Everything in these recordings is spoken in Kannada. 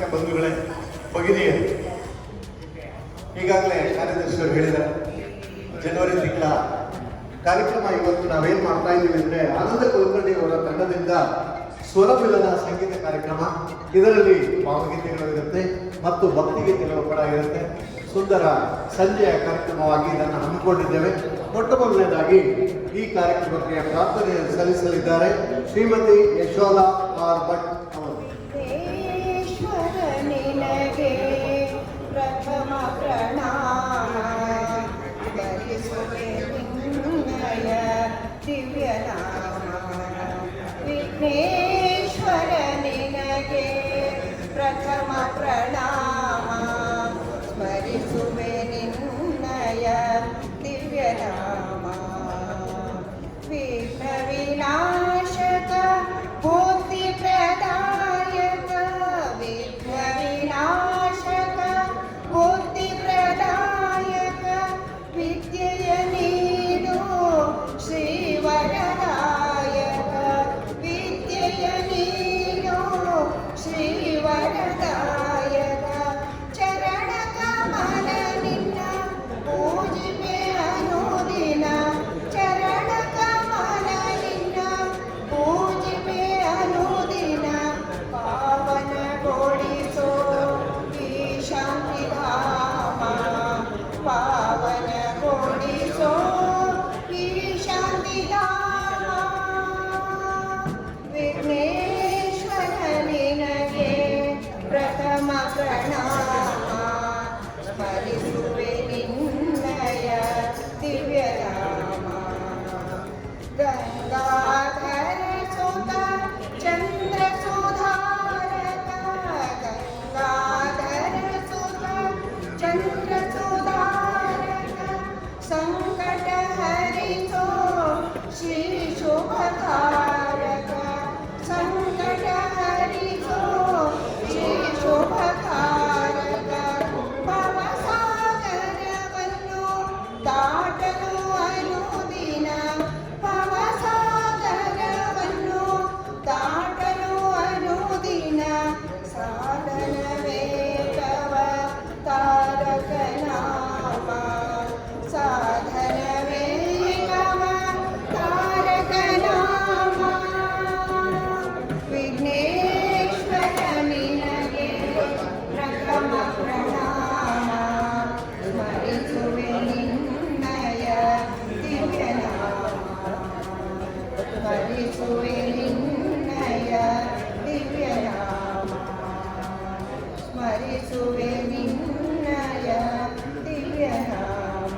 ಆತ್ಮೀಯ ಬಂಧುಗಳೇ, ಭಗಿನಿಯರು, ಈಗಾಗಲೇ ಕಾರ್ಯದರ್ಶಿಯವರು ಹೇಳಿದ್ದಾರೆ, ಜನವರಿ ತಿಂಗಳ ಕಾರ್ಯಕ್ರಮ ಇವತ್ತು ನಾವೇನು ಮಾಡ್ತಾ ಇದ್ದೀವಿ ಅಂದರೆ ಆನಂದ ಕುಲಕರ್ಣಿ ಅವರ ತಂಡದಿಂದ ಸ್ವರಮಿಲನ ಸಂಗೀತ ಕಾರ್ಯಕ್ರಮ. ಇದರಲ್ಲಿ ಭಾವಗೀತೆಗಳು ಇರುತ್ತೆ ಮತ್ತು ಭಕ್ತಿಗೀತೆಗಳು ಕೂಡ ಇರುತ್ತೆ. ಸುಂದರ ಸಂಜೆಯ ಕಾರ್ಯಕ್ರಮವಾಗಿ ಇದನ್ನು ಹಮ್ಮಿಕೊಂಡಿದ್ದೇವೆ. ಮೊಟ್ಟ ಮೊದಲನೇದಾಗಿ ಈ ಕಾರ್ಯಕ್ರಮಕ್ಕೆ ಪ್ರಾರ್ಥನೆ ಸಲ್ಲಿಸಲಿದ್ದಾರೆ ಶ್ರೀಮತಿ ಯಶೋಧಾ ಆರ್ ಭಟ್ ಅವರು. ಪ್ರಥಮ ಪ್ರಣಾಮ ದಿವ್ಯ ನಾಮ ವಿಘ್ನೇಶ್ವರ ನಿನಗೆ ಪ್ರಥಮ ಪ್ರಣಾಮ ಸ್ಮರಿಸುವೆ ನಿನ್ನಯ ದಿವ್ಯ ನಾಮ ವಿಘ್ನ ವಿನಾಶಕ ಬುದ್ಧಿ ಪ್ರದಾಯಕ ವಿಘ್ನ ವಿನಾಶಕ ಬುದ್ಧಿ ಪ್ರದಾಯಕ ವಿದ್ಯೆಯ ನೀಡು ಶ್ರೀವರದಾಯಕ ವಿದ್ಯೆಯ ನೀಡು ಶ್ರೀವರದಾಯಕ ಚರಣ ಕಮಲ ನಿನ್ನ ಪೂಜಿಪೆ ಅನುದಿನ ಚರಣ ಕಮಲ ನಿನ್ನ ಪೂಜಿಪೆ ಅನುದಿನ ಪಾವನಗೊಳಿಸೋ ಈ ಶಾಂತಿಧಾಮ ಪಾವನಗೊಳಿಸೋ ಈ ಶಾಂತಿಧಾಮ ವಿಘ್ನೇಶ್ವರ ನಿನಗೆ ಪ್ರಥಮ ಪ್ರಣಾಮ ಸ್ಮರಿಸುವೆ ನಿನ್ನಯ ದಿವ್ಯ ನಾಮ ಗಂಗಾಧರ ಸುತ ಚಂದ್ರ ಸುಧಾರಕ ಗಂಗಾಧರ ಸುತ ಚಂದ್ರ ಸುಧಾರಕ ಸಂಕಟ ಹರಿಸೋ ಶ್ರೀ ಶುಭಕಾರಕ ಸಂಕಟ ಹರಿಸೋ ಶ್ರೀ ಶುಭಕಾರಕ ಭವಸಾಗರವನ್ನು ದಾಟಲು ಅನುದಿನ ಭವಸಾಗರವನ್ನು ದಾಟಲು ಅನುದಿನ ಸಾಧನ ವೇಗವ ತಾರಕ ನಾಮ ಸಾಧನ ವೇಗವ ತಾರಕ ನಾಮ ವಿಘ್ನೇಶ್ವರ ನಿನಗೆ ಪ್ರಥಮ ಪ್ರಣಾಮ ಸ್ಮರಿಸುವೆ ನಿನ್ನಯ ದಿವ್ಯ ನಾಮ ಸ್ಮರಿಸುವೆ ನಿನ್ನಯ ದಿವ್ಯ ನಾಮ ಸ್ಮರಿಸುವೆ ನಿನ್ನಯ ದಿವ್ಯ ನಾಮ.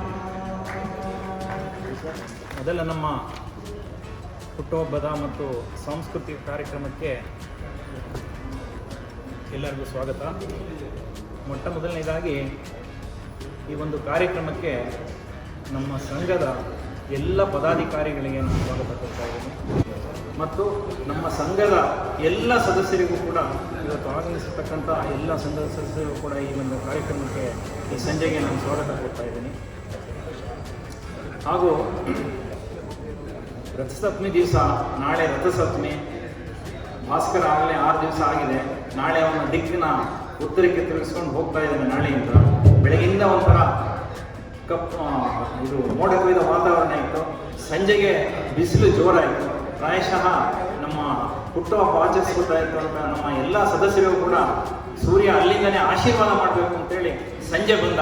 ಮೊದಲ ನಮ್ಮ ಹುಟ್ಟುಹಬ್ಬದ ಮತ್ತು ಸಾಂಸ್ಕೃತಿಕ ಕಾರ್ಯಕ್ರಮಕ್ಕೆ ಎಲ್ಲರಿಗೂ ಸ್ವಾಗತ. ಮೊಟ್ಟ ಮೊದಲನೇದಾಗಿ ಈ ಒಂದು ಕಾರ್ಯಕ್ರಮಕ್ಕೆ ನಮ್ಮ ಸಂಘದ ಎಲ್ಲ ಪದಾಧಿಕಾರಿಗಳಿಗೆ ನಾನು ಸ್ವಾಗತ ಕೊಡ್ತಾ ಇದ್ದೀನಿ ಮತ್ತು ನಮ್ಮ ಸಂಘದ ಎಲ್ಲ ಸದಸ್ಯರಿಗೂ ಕೂಡ ಇವತ್ತು ಆಗಮಿಸತಕ್ಕಂಥ ಎಲ್ಲ ಸಂಘದ ಸದಸ್ಯರಿಗೂ ಕೂಡ ಈ ಒಂದು ಕಾರ್ಯಕ್ರಮಕ್ಕೆ ಈ ಸಂಜೆಗೆ ನಾನು ಸ್ವಾಗತ ಕೊಡ್ತಾ ಇದ್ದೀನಿ. ಹಾಗೂ ರಥಸಪ್ತಮಿ ದಿವಸ, ನಾಳೆ ರಥಸಪ್ತಮಿ, ಭಾಸ್ಕರ ಆಗಲೇ 6 ದಿವಸ ಆಗಿದೆ. ನಾಳೆ ಅವನ ದಿಕ್ಕಿನ ಉತ್ತರಕ್ಕೆ ತಿರುಗಿಸ್ಕೊಂಡು ಹೋಗ್ತಾ ಇದ್ದಾನೆ. ನಾಳೆಯಿಂದ ಬೆಳಗಿಂದ ಒಂಥರ ಇದು ಮೋಡ ಕೊಯ್ದ ವಾತಾವರಣ ಇತ್ತು. ಸಂಜೆಗೆ ಬಿಸಿಲು ಜೋರಾಯಿತು. ಪ್ರಾಯಶಃ ನಮ್ಮ ಹುಟ್ಟುಹಬ್ಬ ಆಚರಿಸ್ಕೊಳ್ತಾ ಇತ್ತು ಅಂತ ನಮ್ಮ ಎಲ್ಲ ಸದಸ್ಯರಿಗೂ ಕೂಡ ಸೂರ್ಯ ಅಲ್ಲಿಂದನೇ ಆಶೀರ್ವಾದ ಮಾಡಬೇಕು ಅಂತೇಳಿ ಸಂಜೆ ಬಂದ.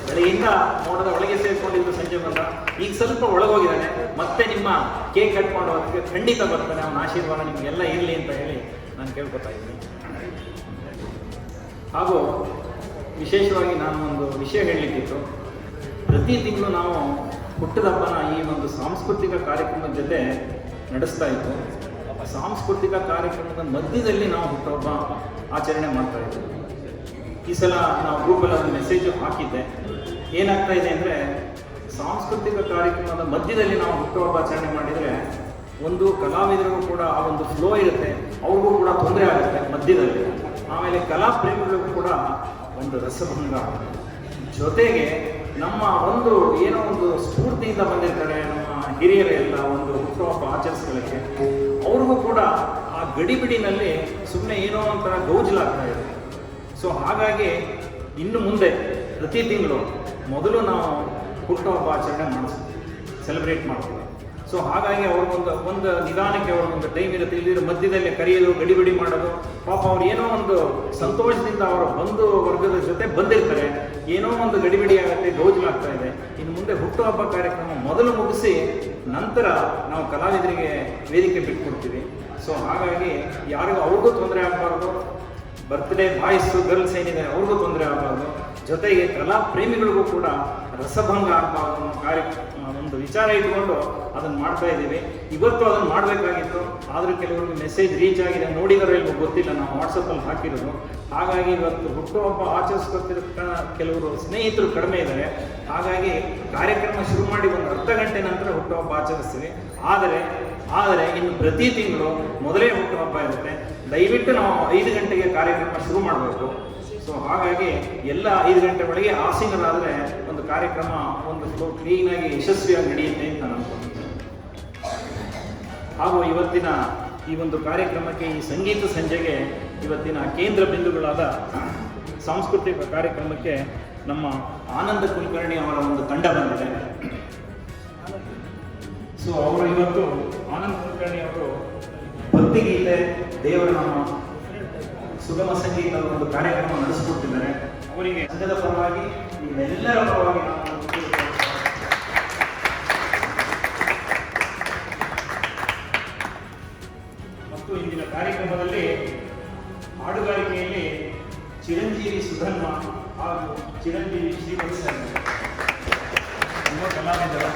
ಬೆಳಗಿಂದ ಮೋಡದ ಒಳಗೆ ಸೇರಿಕೊಂಡಿದ್ದು ಸಂಜೆ ಬಂದ. ಈಗ ಸ್ವಲ್ಪ ಒಳಗೋಗಿದ್ದಾನೆ. ಮತ್ತೆ ನಿಮ್ಮ ಕೇಕ್ ಕಟ್ ಮಾಡೋದಕ್ಕೆ ಖಂಡಿತ ಬರ್ತಾನೆ. ಅವನ ಆಶೀರ್ವಾದ ನಿಮಗೆಲ್ಲ ಇರಲಿ ಅಂತ ಹೇಳಿ ನಾನು ಕೇಳ್ಕೊತಾ ಇದ್ದೀನಿ. ಹಾಗೂ ವಿಶೇಷವಾಗಿ ನಾನು ಒಂದು ವಿಷಯ ಹೇಳಲಿಕ್ಕಿತ್ತು. ಪ್ರತಿ ತಿಂಗಳು ನಾವು ಹುಟ್ಟುಹಬ್ಬನ ಈ ಒಂದು ಸಾಂಸ್ಕೃತಿಕ ಕಾರ್ಯಕ್ರಮದ ಜೊತೆ ನಡೆಸ್ತಾ ಇತ್ತು. ಸಾಂಸ್ಕೃತಿಕ ಕಾರ್ಯಕ್ರಮದ ಮಧ್ಯದಲ್ಲಿ ನಾವು ಹುಟ್ಟುಹಬ್ಬ ಆಚರಣೆ ಮಾಡ್ತಾ ಇದ್ದೀವಿ. ಈ ಸಲ ನಾವು ಗ್ರೂಪಲ್ಲಿ ಒಂದು ಮೆಸೇಜು ಹಾಕಿದ್ದೆ. ಏನಾಗ್ತಾ ಇದೆ ಅಂದರೆ, ಸಾಂಸ್ಕೃತಿಕ ಕಾರ್ಯಕ್ರಮದ ಮಧ್ಯದಲ್ಲಿ ನಾವು ಹುಟ್ಟುಹಬ್ಬ ಆಚರಣೆ ಮಾಡಿದರೆ ಒಂದು ಕಲಾವಿದರಿಗೂ ಕೂಡ ಆ ಒಂದು ಫ್ಲೋ ಇರುತ್ತೆ, ಅವ್ರಿಗೂ ಕೂಡ ತೊಂದರೆ ಆಗುತ್ತೆ ಮಧ್ಯದಲ್ಲಿ. ಆಮೇಲೆ ಕಲಾ ಪ್ರೇಮಿಗಳಿಗೂ ಕೂಡ ಒಂದು ರಸಭಂಗ. ಜೊತೆಗೆ ನಮ್ಮ ಒಂದು ಏನೋ ಒಂದು ಸ್ಫೂರ್ತಿಯಿಂದ ಬಂದಿರ್ತಾರೆ ನಮ್ಮ ಹಿರಿಯರೆಲ್ಲ ಒಂದು ಹುಟ್ಟುಹಬ್ಬ ಆಚರಿಸ್ಕೊಳ್ಳೋಕ್ಕೆ, ಅವ್ರಿಗೂ ಕೂಡ ಆ ಗಡಿಬಿಡಿನಲ್ಲಿ ಸುಮ್ಮನೆ ಏನೋ ಒಂಥರ ಗೌಜಲಾಗ್ತಾ ಇದೆ. ಸೊ ಹಾಗಾಗಿ ಇನ್ನು ಮುಂದೆ ಪ್ರತಿ ತಿಂಗಳು ಮೊದಲು ನಾವು ಹುಟ್ಟುಹಬ್ಬ ಆಚರಣೆ ಸೆಲೆಬ್ರೇಟ್ ಮಾಡ್ತೀವಿ. ಸೊ ಹಾಗಾಗಿ ಒಂದು ನಿಧಾನಕ್ಕೆ ಅವ್ರಿಗೊಂದು ಟೈಮ್ ಇರುತ್ತೆ. ಇಲ್ಲಿರೋ ಮಧ್ಯದಲ್ಲಿ ಕರೆಯೋದು, ಗಡಿಬಿಡಿ ಮಾಡೋದು, ಪಾಪ ಅವ್ರು ಏನೋ ಒಂದು ಸಂತೋಷದಿಂದ ಅವರ ಬಂಧು ವರ್ಗದ ಜೊತೆ ಬಂದಿರ್ತಾರೆ, ಏನೋ ಒಂದು ಗಡಿಬಿಡಿ ಆಗುತ್ತೆ, ಗೌಜಲಾಗ್ತಾ ಇದೆ. ಇನ್ನು ಮುಂದೆ ಹುಟ್ಟುಹಬ್ಬ ಕಾರ್ಯಕ್ರಮ ಮೊದಲು ಮುಗಿಸಿ ನಂತರ ನಾವು ಕಲಾವಿದರಿಗೆ ವೇದಿಕೆ ಬಿಟ್ಕೊಡ್ತೀವಿ. ಸೊ ಹಾಗಾಗಿ ಯಾರಿಗೂ ಅವ್ರಿಗೂ ತೊಂದರೆ ಆಗಬಾರ್ದು, ಬರ್ತ್ಡೇ ಬಾಯ್ಸ್ ಗರ್ಲ್ಸ್ ಏನಿದ್ದಾರೆ ಅವ್ರಿಗೂ ತೊಂದರೆ ಆಗಬಾರ್ದು, ಜೊತೆಗೆ ಕಲಾ ಪ್ರೇಮಿಗಳಿಗೂ ಕೂಡ ರಸಭಂಗ ಆಗಬಾರ್ದು ಅನ್ನೋ ಒಂದು ವಿಚಾರ ಇಟ್ಕೊಂಡು ಅದನ್ನು ಮಾಡ್ತಾ ಇದ್ದೀವಿ. ಇವತ್ತು ಅದನ್ನು ಮಾಡಬೇಕಾಗಿತ್ತು, ಆದರೂ ಕೆಲವರಿಗೆ ಮೆಸೇಜ್ ರೀಚ್ ಆಗಿದೆ, ನೋಡಿದಾರೋ ಇಲ್ವೋ ಗೊತ್ತಿಲ್ಲ, ನಾವು ವಾಟ್ಸಪ್ಪಲ್ಲಿ ಹಾಕಿರೋದು. ಹಾಗಾಗಿ ಇವತ್ತು ಹುಟ್ಟುಹಬ್ಬ ಆಚರಿಸ್ಕೊತಿರ್ತ ಕೆಲವರು ಸ್ನೇಹಿತರು ಕಡಿಮೆ ಇದ್ದಾರೆ. ಹಾಗಾಗಿ ಕಾರ್ಯಕ್ರಮ ಶುರು ಮಾಡಿ ಒಂದು ಅರ್ಧ ಗಂಟೆ ನಂತರ ಹುಟ್ಟುಹಬ್ಬ ಆಚರಿಸ್ತೀವಿ. ಆದರೆ ಇನ್ನು ಪ್ರತಿ ತಿಂಗಳು ಮೊದಲೇ ಹುಟ್ಟುಹಬ್ಬ ಇರುತ್ತೆ. ದಯವಿಟ್ಟು ನಾವು 5 ಗಂಟೆಗೆ ಕಾರ್ಯಕ್ರಮ ಶುರು ಮಾಡಬೇಕು. ಸೊ ಹಾಗಾಗಿ ಎಲ್ಲ 5 ಗಂಟೆ ಒಳಗೆ ಆಸೀನರಾದರೆ ಒಂದು ಕಾರ್ಯಕ್ರಮ ಒಂದು ಫ್ಲೋ ಕ್ಲೀನಾಗಿ ಯಶಸ್ವಿಯಾಗಿ ನಡೆಯುತ್ತೆ ಅಂತ ನಾನು ಅನ್ಕೊಂಡಿದ್ದೀನಿ. ಹಾಗೂ ಇವತ್ತಿನ ಈ ಒಂದು ಕಾರ್ಯಕ್ರಮಕ್ಕೆ, ಈ ಸಂಗೀತ ಸಂಜೆಗೆ ಇವತ್ತಿನ ಕೇಂದ್ರ ಬಿಂದುಗಳಾದ ಸಾಂಸ್ಕೃತಿಕ ಕಾರ್ಯಕ್ರಮಕ್ಕೆ ನಮ್ಮ ಆನಂದ ಕುಲಕರ್ಣಿ ಅವರ ಒಂದು ತಂಡ ಬಂದಿದೆ. ಸೊ ಅವರು ಇವತ್ತು ಆನಂದ ಕುಲಕರ್ಣಿ ಅವರು ಭಕ್ತಿಗೀತೆ, ದೇವರ ನಾಮ, ಸುಗಮ ಸಂಗೀತದ ಒಂದು ಕಾರ್ಯಕ್ರಮ ನಡೆಸಿಕೊಟ್ಟಿದ್ದಾರೆ. ಅವರಿಗೆ ಸಂಘದ ಪರವಾಗಿ, ನಿಮ್ಮೆಲ್ಲರ ಪರವಾಗಿ ಮತ್ತು ಇಂದಿನ ಕಾರ್ಯಕ್ರಮದಲ್ಲಿ ಹಾಡುಗಾರಿಕೆಯಲ್ಲಿ ಚಿರಂಜೀವಿ ಸುಧನ್ಮ ಹಾಗೂ ಚಿರಂಜೀವಿ ಶ್ರೀವತ್ಸ ಯುವ ಕಲಾವಿದರು.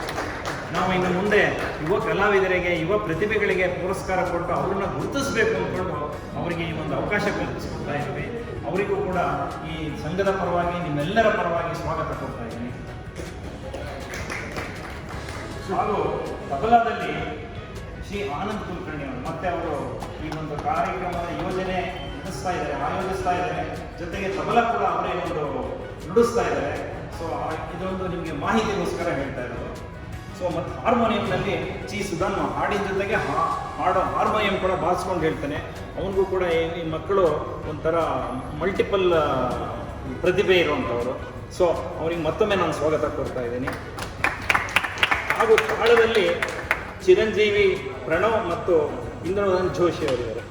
ನಾವು ಇನ್ನು ಮುಂದೆ ಯುವ ಕಲಾವಿದರಿಗೆ, ಯುವ ಪ್ರತಿಭೆಗಳಿಗೆ ಪುರಸ್ಕಾರ ಕೊಟ್ಟು ಅವ್ರನ್ನ ಗುರುತಿಸಬೇಕು ಅಂದ್ಕೊಂಡು ಅವರಿಗೆ ಈ ಒಂದು ಅವಕಾಶ ಕಲ್ಪಿಸಿಕೊಡ್ತಾ ಇದ್ದೀವಿ. ಅವರಿಗೂ ಕೂಡ ಈ ಸಂಘದ ಪರವಾಗಿ, ನಿಮ್ಮೆಲ್ಲರ ಪರವಾಗಿ ಸ್ವಾಗತ ಕೊಡ್ತಾ ಇದ್ದೀನಿ. ಹಾಗೂ ತಬಲಾದಲ್ಲಿ ಶ್ರೀ ಆನಂದ್ ಕುಲಕರ್ಣಿ ಅವರು ಮತ್ತೆ ಅವರು ಈ ಒಂದು ಕಾರ್ಯಕ್ರಮದ ಯೋಜನೆ ಆಯೋಜಿಸ್ತಾ ಇದ್ದಾರೆ. ಜೊತೆಗೆ ತಬಲ ಕೂಡ ಅವರೇ ಒಂದು ನುಡಿಸ್ತಾ ಇದ್ದಾರೆ. ಸೊ ಇದೊಂದು ನಿಮಗೆ ಮಾಹಿತಿಗೋಸ್ಕರ ಹೇಳ್ತಾ ಇರೋದು. ಸೊ ಮತ್ತು ಹಾರ್ಮೋನಿಯಂನಲ್ಲಿ ಚಿ ಸುಧನ್ ಹಾಡಿನ ಜೊತೆಗೆ ಹಾರ್ಮೋನಿಯಂ ಕೂಡ ಬಾರಿಸ್ಕೊಂಡು ಹೇಳ್ತಾನೆ. ಅವನಿಗೂ ಕೂಡ ಈ ಮಕ್ಕಳು ಒಂಥರ ಮಲ್ಟಿಪಲ್ ಪ್ರತಿಭೆ ಇರುವಂಥವರು. ಸೊ ಅವನಿಗೆ ಮತ್ತೊಮ್ಮೆ ನಾನು ಸ್ವಾಗತ ಕೊಡ್ತಾ ಇದ್ದೀನಿ. ಹಾಗೂ ತಾಳದಲ್ಲಿ ಚಿರಂಜೀವಿ ಪ್ರಣವ್ ಮತ್ತು ಇಂದ್ರವದನ್ ಜೋಶಿ ಅವರಿದ್ದಾರೆ.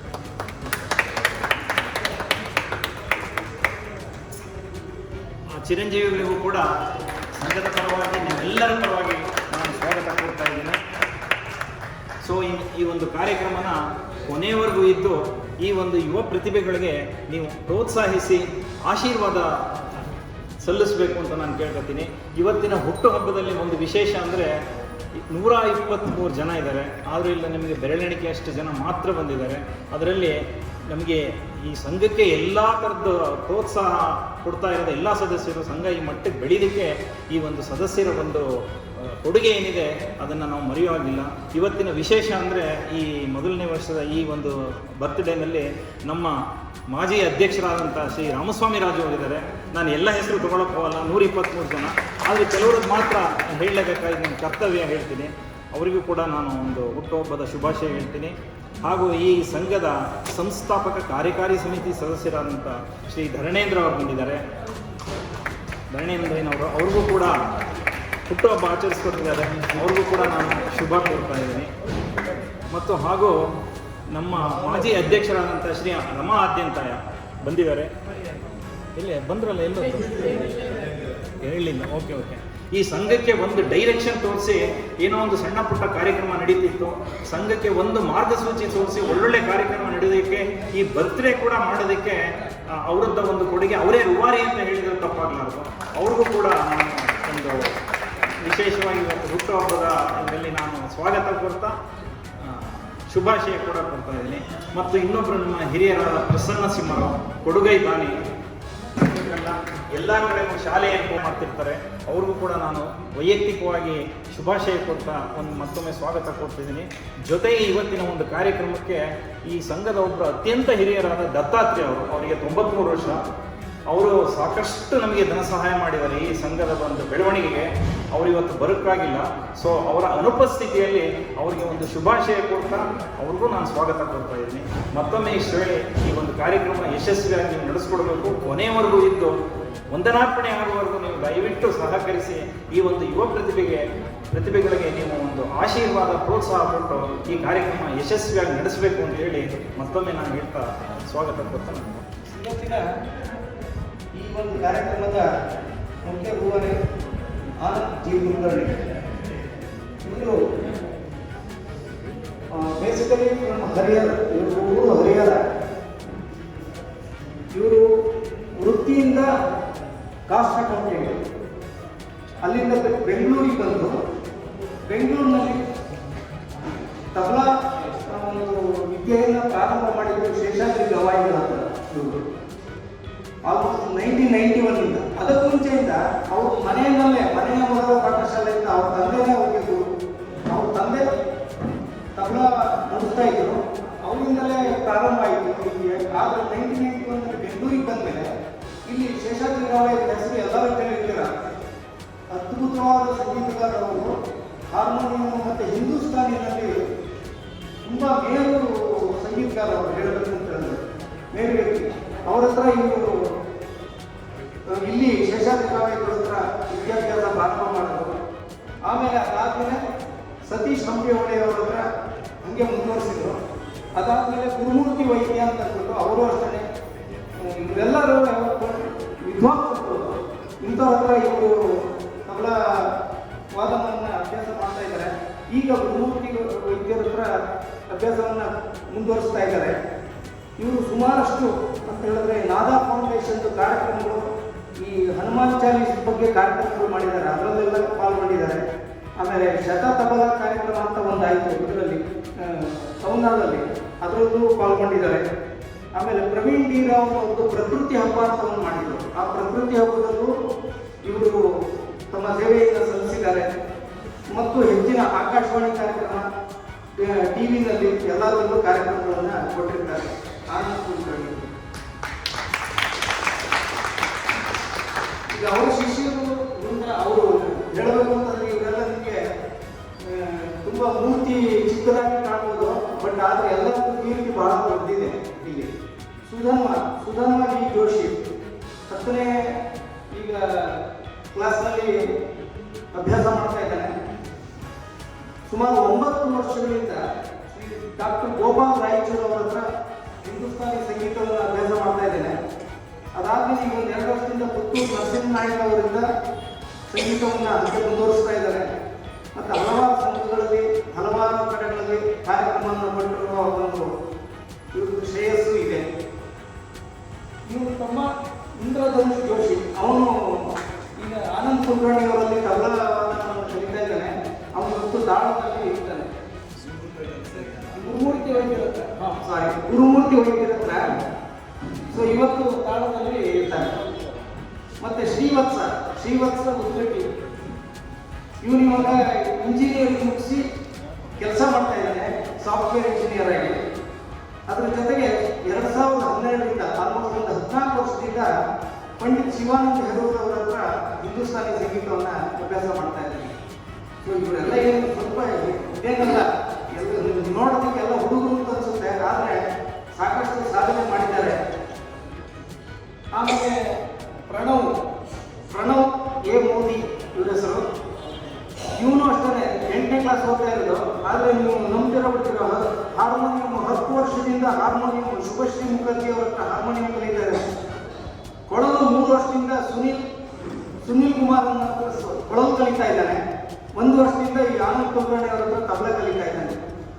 ಚಿರಂಜೀವಿಗಳಿಗೂ ಕೂಡ ಸಂಘದ ಪರವಾಗಿ, ನಿಮ್ಮೆಲ್ಲರ ಪರವಾಗಿ ನಾನು ಸ್ವಾಗತ ಕೊಡ್ತಾ ಇದ್ದೀನಿ. ಸೊ ಈ ಒಂದು ಕಾರ್ಯಕ್ರಮನ ಕೊನೆಯವರೆಗೂ ಇದ್ದು ಈ ಒಂದು ಯುವ ಪ್ರತಿಭೆಗಳಿಗೆ ನೀವು ಪ್ರೋತ್ಸಾಹಿಸಿ ಆಶೀರ್ವಾದ ಸಲ್ಲಿಸಬೇಕು ಅಂತ ನಾನು ಕೇಳ್ಕೊತೀನಿ. ಇವತ್ತಿನ ಹುಟ್ಟುಹಬ್ಬದಲ್ಲಿ ಒಂದು ವಿಶೇಷ ಅಂದರೆ 123 ಜನ ಇದ್ದಾರೆ, ಆದರೂ ಇಲ್ಲ ನಿಮಗೆ ಬೆರಳೆಣಿಕೆಯಷ್ಟು ಜನ ಮಾತ್ರ ಬಂದಿದ್ದಾರೆ. ಅದರಲ್ಲಿ ನಮಗೆ ಈ ಸಂಘಕ್ಕೆ ಎಲ್ಲ ಥರದ್ದು ಪ್ರೋತ್ಸಾಹ ಕೊಡ್ತಾ ಇರೋದು ಎಲ್ಲ ಸದಸ್ಯರು. ಸಂಘ ಈ ಮಟ್ಟಕ್ಕೆ ಬೆಳೀಲಿಕ್ಕೆ ಈ ಒಂದು ಸದಸ್ಯರ ಒಂದು ಕೊಡುಗೆ ಏನಿದೆ ಅದನ್ನು ನಾವು ಮರೆಯುವಾಗಿಲ್ಲ. ಇವತ್ತಿನ ವಿಶೇಷ ಅಂದರೆ ಈ ಮೊದಲನೇ ವರ್ಷದ ಈ ಒಂದು ಬರ್ತ್ಡೇನಲ್ಲಿ ನಮ್ಮ ಮಾಜಿ ಅಧ್ಯಕ್ಷರಾದಂಥ ಶ್ರೀ ರಾಮಸ್ವಾಮಿ ರಾಜು ಅವರಿದ್ದಾರೆ. ನಾನು ಎಲ್ಲ ಹೆಸರು ತೊಗೊಳಕ್ಕೆ ಹೋಗಲ್ಲ, 123 ಜನ, ಆದರೆ ಕೆಲವ್ರದ್ದು ಮಾತ್ರ ಹೇಳಲೇಬೇಕಾಗಿ ನನ್ನ ಕರ್ತವ್ಯ ಹೇಳ್ತೀನಿ. ಅವರಿಗೂ ಕೂಡ ನಾನು ಒಂದು ಹುಟ್ಟುಹಬ್ಬದ ಶುಭಾಶಯ ಹೇಳ್ತೀನಿ. ಹಾಗೂ ಈ ಸಂಘದ ಸಂಸ್ಥಾಪಕ ಕಾರ್ಯಕಾರಿ ಸಮಿತಿ ಸದಸ್ಯರಾದಂಥ ಶ್ರೀ ಧರಣೇಂದ್ರ ಅವರು ಬಂದಿದ್ದಾರೆ. ಧರಣೇಂದ್ರನವರು ಅವ್ರಿಗೂ ಕೂಡ ಹುಟ್ಟುಹಬ್ಬ ಆಚರಿಸ್ಕೊಟ್ಟಿದ್ದಾರೆ. ಅವ್ರಿಗೂ ಕೂಡ ನಾನು ಶುಭ ಕೋರ್ತಾ ಇದ್ದೀನಿ. ಮತ್ತು ಹಾಗೂ ನಮ್ಮ ಮಾಜಿ ಅಧ್ಯಕ್ಷರಾದಂಥ ಶ್ರೀ ರಮಾ ಆದ್ಯಂತಾಯ ಬಂದಿದ್ದಾರೆ. ಇಲ್ಲೇ ಬಂದ್ರಲ್ಲ, ಎಲ್ಲೋ ಹೇಳಿಲ್ಲ. ಓಕೆ. ಈ ಸಂಘಕ್ಕೆ ಒಂದು ಡೈರೆಕ್ಷನ್ ತೋರಿಸಿ ಏನೋ ಒಂದು ಸಣ್ಣ ಪುಟ್ಟ ಕಾರ್ಯಕ್ರಮ ನಡೀತಿತ್ತು. ಸಂಘಕ್ಕೆ ಒಂದು ಮಾರ್ಗಸೂಚಿ ತೋರಿಸಿ ಒಳ್ಳೊಳ್ಳೆ ಕಾರ್ಯಕ್ರಮ ನಡೆಯೋದಕ್ಕೆ, ಈ ಬರ್ತ್ಡೇ ಕೂಡ ಮಾಡೋದಕ್ಕೆ ಅವರದ್ದ ಒಂದು ಕೊಡುಗೆ, ಅವರೇ ರೂವಾರಿ ಅಂತ ಹೇಳಿದ್ರೆ ತಪ್ಪಾಗಲಾರ್ದು. ಅವ್ರಿಗೂ ಕೂಡ ನಾನು ಒಂದು ವಿಶೇಷವಾಗಿ ಇವತ್ತು ಹುಟ್ಟುಹಬ್ಬದ ಇದರಲ್ಲಿ ನಾನು ಸ್ವಾಗತ ಕೊಡ್ತಾ ಶುಭಾಶಯ ಕೂಡ ಕೊಡ್ತಾ ಇದ್ದೀನಿ. ಮತ್ತು ಇನ್ನೊಬ್ಬರು ನಮ್ಮ ಹಿರಿಯರಾದ ಪ್ರಸನ್ನ ಸಿಂಹರಾವ್, ಕೊಡುಗೈ ದಾನಿ, ಎಲ್ಲ ಕಡೆಗೂ ಶಾಲೆಯನ್ನು ಮಾಡ್ತಿರ್ತಾರೆ. ಅವ್ರಿಗೂ ಕೂಡ ನಾನು ವೈಯಕ್ತಿಕವಾಗಿ ಶುಭಾಶಯ ಕೊಡ್ತಾ ಮತ್ತೊಮ್ಮೆ ಸ್ವಾಗತ ಕೊಡ್ತಿದ್ದೀನಿ. ಜೊತೆಗೆ ಇವತ್ತಿನ ಒಂದು ಕಾರ್ಯಕ್ರಮಕ್ಕೆ ಈ ಸಂಘದ ಒಬ್ಬರು ಅತ್ಯಂತ ಹಿರಿಯರಾದ ದತ್ತಾತ್ರೇಯ ಅವರು, ಅವರಿಗೆ 93 ವರ್ಷ. ಅವರು ಸಾಕಷ್ಟು ನಮಗೆ ಧನ ಸಹಾಯ ಮಾಡಿದ್ದಾರೆ ಈ ಸಂಘದ ಒಂದು ಬೆಳವಣಿಗೆಗೆ. ಅವರು ಇವತ್ತು ಬರೋಕ್ಕಾಗಿಲ್ಲ. ಸೊ ಅವರ ಅನುಪಸ್ಥಿತಿಯಲ್ಲಿ ಅವರಿಗೆ ಒಂದು ಶುಭಾಶಯ ಕೊಡ್ತಾ ಅವ್ರಿಗೂ ನಾನು ಸ್ವಾಗತ ಕೊಡ್ತಾ ಇದ್ದೀನಿ. ಮತ್ತೊಮ್ಮೆ ಇಷ್ಟು ಹೇಳಿ ಈ ಒಂದು ಕಾರ್ಯಕ್ರಮ ಯಶಸ್ವಿಯಾಗಿ ನೀವು ನಡೆಸ್ಕೊಡ್ಬೇಕು. ಕೊನೆಯವರೆಗೂ ಇದ್ದು ವಂದನಾರ್ಪಣೆ ಆಗುವವರೆಗೂ ನೀವು ದಯವಿಟ್ಟು ಸಹಕರಿಸಿ ಈ ಒಂದು ಯುವ ಪ್ರತಿಭೆಗಳಿಗೆ ನೀವು ಒಂದು ಆಶೀರ್ವಾದ ಪ್ರೋತ್ಸಾಹ ಕೊಟ್ಟು ಈ ಕಾರ್ಯಕ್ರಮ ಯಶಸ್ವಿಯಾಗಿ ನಡೆಸಬೇಕು ಅಂತ ಹೇಳಿ ಮತ್ತೊಮ್ಮೆ ನಾನು ಹೇಳ್ತಾ ಸ್ವಾಗತ ಕೊಡ್ತೇನೆ. ಇವತ್ತಿನ ಈ ಒಂದು ಕಾರ್ಯಕ್ರಮದ ಮುಖ್ಯ ರೂವಾರಿ ಆನಂದ್ ಜಿ ಕುಲಕರ್ಣಿ. ಇವರು ಬೇಸಿಕಲಿ ನಮ್ಮ ಹರಿಹರ, ಇವರು ಊರು ಹರಿಹರ. ಇವರು ವೃತ್ತಿಯಿಂದ ಕಾಸ್ಟ್ ಅಕೌಂಟೆಂಟ್. ಅಲ್ಲಿಂದ ಬೆಂಗಳೂರಿಗೆ ಬಂದು ಬೆಂಗಳೂರಿನಲ್ಲಿ ತಬಲಾ ಒಂದು ವಿದ್ಯೆಯನ್ನು ಪ್ರಾರಂಭ ಮಾಡಿದ್ರು ಶೇಷಾದ್ರಿ ಗವಾಯಿಗಳು ಅಂತ ಇವರು. ಆಲ್ಮೋಸ್ಟ್ 1991 ಅದಕ್ಕೂ ಮುಂಚೆಯಿಂದ ಅವ್ರ ಮನೆಯಲ್ಲೇ ಮನೆಯ ಮೊದಲ ಪಾಠಶಾಲೆಯಿಂದ ಅವ್ರ ತಂದೆನೇ ಹೋಗಿದ್ದು. ಅವ್ರ ತಂದೆ ತಬಲಾ ನುಡಿಸ್ತಾ ಇದ್ರು, ಅವರಿಂದಲೇ ಪ್ರಾರಂಭ ಆಯಿತು ವಿದ್ಯೆ. ಆದರೆ 1991 ಬೆಂಗಳೂರಿಗೆ ಬಂದಮೇಲೆ ಇಲ್ಲಿ ಶೇಷಾದ್ರಿ ಗವಾಯಿಗಳ ಹೆಸರು ಎಲ್ಲರೂ ಕೇಳಿರ್ತೀರ. ಅದ್ಭುತವಾದ ಸಂಗೀತಗಾರರು, ಹಾರ್ಮೋನಿಯಂ ಮತ್ತು ಹಿಂದೂಸ್ತಾನಿನಲ್ಲಿ ತುಂಬ ಮೇರು ಸಂಗೀತಗಾರ ಅವರು ಹೇಳಬೇಕು ಅಂತಂದರೆ ಮೇರು ವ್ಯಕ್ತಿ. ಅವರ ಹತ್ರ ಇವರು ಇಲ್ಲಿ ಶೇಷಾದ್ರಿ ಗವಾಯಿಗಳ ಹತ್ರ ವಿದ್ಯಾಭ್ಯಾಸ ಪ್ರಾರಂಭ ಮಾಡಿದ್ರು. ಆಮೇಲೆ ಅದಾದಮೇಲೆ ಸತೀಶ್ ಹಂಪಿಹೊಳೆ ಅವರ ಹತ್ರ ಹಂಗೆ ಮುಂದುವರಿಸಿದ್ರು. ಅದಾದಮೇಲೆ ಗುರುಮೂರ್ತಿ ವೈದ್ಯ ಅಂತ ಅಂದ್ಬಿಟ್ಟು ಅವರು ಅಷ್ಟೇ. ಇವರೆಲ್ಲರೂ ವಿದ್ವಾಂಸರು. ಇಂಥವ್ರ ಹತ್ರ ಇವರು ತಬಲಾ ವಾದನವನ್ನು ಅಭ್ಯಾಸ ಮಾಡ್ತಾ ಇದ್ದಾರೆ. ಈಗ ಗುರುಮೂರ್ತಿ ವೈದ್ಯರ ಹತ್ರ ಅಭ್ಯಾಸವನ್ನು ಮುಂದುವರಿಸ್ತಾ ಇದ್ದಾರೆ. ಇವರು ಸುಮಾರಷ್ಟು ಅಂತ ಹೇಳಿದ್ರೆ ನಾದಾ ಫೌಂಡೇಶನ್ ಕಾರ್ಯಕ್ರಮಗಳು, ಈ ಹನುಮಾನ್ ಚಾಲೀಸ್ ಬಗ್ಗೆ ಕಾರ್ಯಕ್ರಮಗಳು ಮಾಡಿದ್ದಾರೆ, ಅದರಲ್ಲೆಲ್ಲ ಪಾಲ್ಗೊಂಡಿದ್ದಾರೆ. ಆಮೇಲೆ ಶತ ತಬಲಾ ಕಾರ್ಯಕ್ರಮ ಅಂತ ಒಂದಾಯಿತು ಇದರಲ್ಲಿ ತಮಿಳುನಾಡಲ್ಲಿ, ಅದರಲ್ಲೂ ಪಾಲ್ಗೊಂಡಿದ್ದಾರೆ. ಆಮೇಲೆ ಪ್ರವೀಣ್ ಡಿ ರಾವ್ ಒಂದು ಪ್ರಕೃತಿ ಹಬ್ಬ ಅಂತ ಒಂದು ಮಾಡಿದರು. ಆ ಪ್ರಕೃತಿ ಹಬ್ಬದಲ್ಲೂ ಇವರು ತಮ್ಮ ಸೇವೆಯನ್ನು ಸಲ್ಲಿಸಿದ್ದಾರೆ. ಮತ್ತು ಹೆಚ್ಚಿನ ಆಕಾಶವಾಣಿ ಕಾರ್ಯಕ್ರಮ, ಟಿವಿನಲ್ಲಿ ಎಲ್ಲದರಲ್ಲೂ ಕಾರ್ಯಕ್ರಮಗಳನ್ನು ಕೊಟ್ಟಿರ್ತಾರೆ. ಆನಂದ್ ಕುಲಕರ್ಣಿ ಈಗ ಅವರ ಶಿಷ್ಯರು ಅವರು ಹೇಳಬೇಕು ಅಂತಂದ್ರೆ ಇವರೆಲ್ಲ ನಿಮಗೆ ತುಂಬ ಮೂರ್ತಿ ಚಿಕ್ಕದಾಗಿ ಕಾಣ್ಬೋದು, ಬಟ್ ಆದರೆ ಎಲ್ಲದಕ್ಕೂ ಕೀರ್ತಿ ಬಹಳ ದೊಡ್ಡದಿದೆ. ಇಲ್ಲಿ ಸುಧನ್ವ ವಿ ಜೋಶಿ 10ನೇ ಈಗ ಕ್ಲಾಸ್ನಲ್ಲಿ ಅಭ್ಯಾಸ ಮಾಡ್ತಾ ಇದ್ದಾನೆ. ಸುಮಾರು 9 ವರ್ಷಗಳಿಂದ ಡಾಕ್ಟರ್ ಗೋಪಾಲ್ ರಾಯಚೂರು ಅವರ ಹತ್ರ ಹಿಂದೂಸ್ತಾನಿ ಸಂಗೀತವನ್ನು ಅಭ್ಯಾಸ ಮಾಡ್ತಾ ಇದ್ದೇನೆ. ಅದಾದ್ಮೇಲೆ ಈಗ 2 ವರ್ಷದಿಂದ ಪುತ್ತೂರು ನರಸಿಂಹನಾಯ್ಕ ಅವರಿಂದ ಸಂಗೀತವನ್ನು ಹಂಗೆ ಮುಂದುವರಿಸ್ತಾ ಇದ್ದಾರೆ. ಮತ್ತು ಹಲವಾರು ಸಂಘಗಳಲ್ಲಿ ಹಲವಾರು ಕಡೆಗಳಲ್ಲಿ ಕಾರ್ಯಕ್ರಮವನ್ನು ಮಾಡಿರುವ ಒಂದು ಇವ್ರದ್ದು ಶ್ರೇಯಸ್ಸು ಇದೆ. ಇವರು ತಮ್ಮ ಇಂದ್ರಧನುಷ್ ಜೋಶಿ, ಅವನು ಈಗ ಆನಂದ್ ಕುಲಕರ್ಣಿ ಅವರಲ್ಲಿ ತಬಲಾವನ್ನು ಕಲಿತಾ ಇದ್ದಾನೆ. ಅವನು ಮತ್ತು ತಾಳದಲ್ಲಿ ಇರ್ತಾನೆ. ಗುರುಮೂರ್ತಿ ವೈದ್ಯರ ಹತ್ರ ಸೊ ಇವತ್ತು ತಾಳದಲ್ಲಿ ಇರ್ತಾನೆ. ಮತ್ತೆ ಶ್ರೀವತ್ಸ ಉದ್ಗಟ್ಟಿ, ಇವನು ಇವಾಗ ಇಂಜಿನಿಯರಿಂಗ್ ಮುಗಿಸಿ ಕೆಲಸ ಮಾಡ್ತಾ ಇದ್ದಾನೆ, ಸಾಫ್ಟ್ವೇರ್ ಇಂಜಿನಿಯರ್ ಆಗಿ. ಅದರ ಜೊತೆಗೆ 2012ರಿಂದ ಆಲ್ಮೋಸ್ಟ್ ಒಂದು 14 ವರ್ಷದಿಂದ ಪಂಡಿತ್ ಶಿವಾನಂದ ಹೆರೂರ್ ಅವರ ಹತ್ರ ಹಿಂದೂಸ್ತಾನಿ ಸಂಗೀತವನ್ನು ಅಭ್ಯಾಸ ಮಾಡ್ತಾ ಇದ್ದಾರೆ. ಸೊ ಇವರೆಲ್ಲ ಏನು ಸ್ವಲ್ಪ ಇದೇನಲ್ಲ, ನೋಡೋದಕ್ಕೆಲ್ಲ ಹುಡುಗರು ಅಂತ ಅನಿಸುತ್ತೆ, ಆದರೆ ಸಾಕಷ್ಟು ಸಾಧನೆ ಮಾಡಿದ್ದಾರೆ. ಆಮೇಲೆ ಪ್ರಣವ್ ಎ ಮೋದಿ ಇವರ ಹೆಸರು. ಇವನು ಅಷ್ಟೇ 8ನೇ ಕ್ಲಾಸ್ ಓದ್ತಾ ಇರೋದು. ಆದರೆ ನೀವು ನಂಬ್ತಿರೋ ಹಾರ್ಮೋನಿಯಂ 10 ವರ್ಷದಿಂದ ಹಾರ್ಮೋನಿಯಂ ಶುಭಶ್ರೀ ಮುಖರ್ಜಿ ಅವರ ಹತ್ರ ಹಾರ್ಮೋನಿಯಂ ಕಲಿತಾರೆ. ಕೊಳಲು 3 ವರ್ಷದಿಂದ ಸುನೀಲ್ ಕುಮಾರ್ ಕೊಳಲು ಕಲಿತಾ ಇದ್ದಾನೆ. 1 ವರ್ಷದಿಂದ ಈ ಆನಂದ್ ಕುಲಕರ್ಣಿ ಅವರ ಹತ್ರ ತಬಲಾ ಕಲಿತಾ ಇದ್ದಾನೆ.